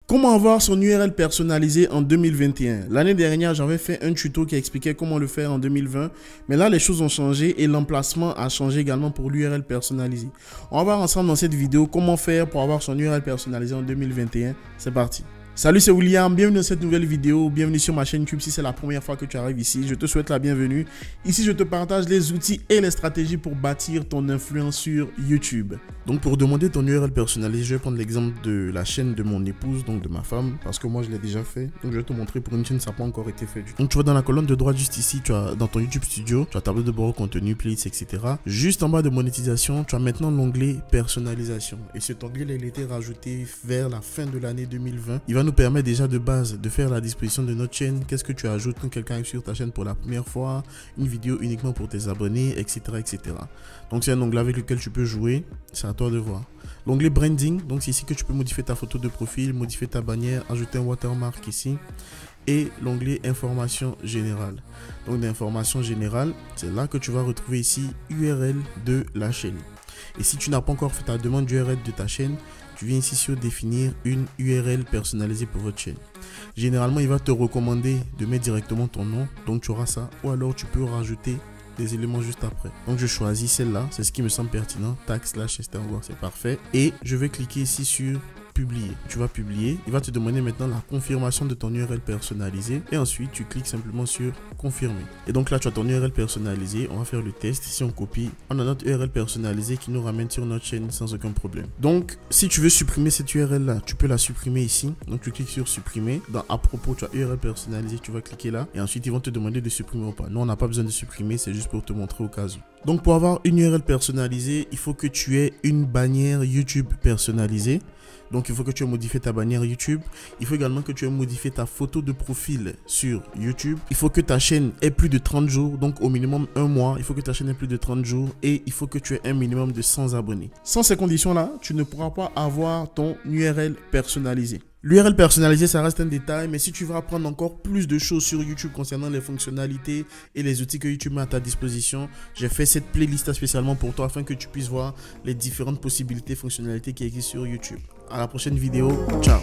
Comment avoir son URL personnalisé en 2021? L'année dernière, j'avais fait un tuto qui expliquait comment le faire en 2020. Mais là, les choses ont changé et l'emplacement a changé également pour l'URL personnalisé. On va voir ensemble dans cette vidéo comment faire pour avoir son URL personnalisé en 2021. C'est parti. Salut, c'est William, bienvenue dans cette nouvelle vidéo, bienvenue sur ma chaîne YouTube si c'est la première fois que tu arrives ici, je te souhaite la bienvenue. Ici, je te partage les outils et les stratégies pour bâtir ton influence sur YouTube. Donc pour demander ton URL personnalisé, je vais prendre l'exemple de la chaîne de mon épouse, donc de ma femme, parce que moi je l'ai déjà fait. Donc je vais te montrer pour une chaîne, ça n'a pas encore été fait. Donc tu vois dans la colonne de droite juste ici, tu as dans ton YouTube Studio, tu as tableau de bord, contenu, playlist, etc. Juste en bas de monétisation, tu as maintenant l'onglet personnalisation. Et cet onglet là, il a été rajouté vers la fin de l'année 2020. Il va nous permettre déjà de base de faire la disposition de notre chaîne. Qu'est-ce que tu ajoutes quand quelqu'un arrive sur ta chaîne pour la première fois, une vidéo uniquement pour tes abonnés, etc. etc. Donc c'est un onglet avec lequel tu peux jouer, c'est à toi de voir. L'onglet branding, donc c'est ici que tu peux modifier ta photo de profil, modifier ta bannière, ajouter un watermark ici. Et l'onglet information générale. Donc d'information générale, c'est là que tu vas retrouver ici URL de la chaîne. Et si tu n'as pas encore fait ta demande d'URL de ta chaîne, tu viens ici sur définir une URL personnalisée pour votre chaîne. Généralement, il va te recommander de mettre directement ton nom, donc tu auras ça. Ou alors tu peux rajouter des éléments juste après. Donc je choisis celle-là, c'est ce qui me semble pertinent. Tag / /, c'est parfait. Et je vais cliquer ici sur publier. Tu vas publier. Il va te demander maintenant la confirmation de ton URL personnalisé. Et ensuite, tu cliques simplement sur confirmer. Et donc là, tu as ton URL personnalisé. On va faire le test. Si on copie, on a notre URL personnalisé qui nous ramène sur notre chaîne sans aucun problème. Donc, si tu veux supprimer cette URL là, tu peux la supprimer ici. Donc, tu cliques sur supprimer. Dans à propos, tu as URL personnalisé. Tu vas cliquer là. Et ensuite, ils vont te demander de supprimer ou pas. Nous, on n'a pas besoin de supprimer. C'est juste pour te montrer au cas où. Donc, pour avoir une URL personnalisée, il faut que tu aies une bannière YouTube personnalisée. Donc, il faut que tu aies modifié ta bannière YouTube. Il faut également que tu aies modifié ta photo de profil sur YouTube. Il faut que ta chaîne ait plus de 30 jours. Donc, au minimum un mois. Il faut que ta chaîne ait plus de 30 jours. Et il faut que tu aies un minimum de 100 abonnés. Sans ces conditions-là, tu ne pourras pas avoir ton URL personnalisé. L'URL personnalisé, ça reste un détail, mais si tu veux apprendre encore plus de choses sur YouTube concernant les fonctionnalités et les outils que YouTube met à ta disposition, j'ai fait cette playlist spécialement pour toi afin que tu puisses voir les différentes possibilités et fonctionnalités qui existent sur YouTube. À la prochaine vidéo, ciao!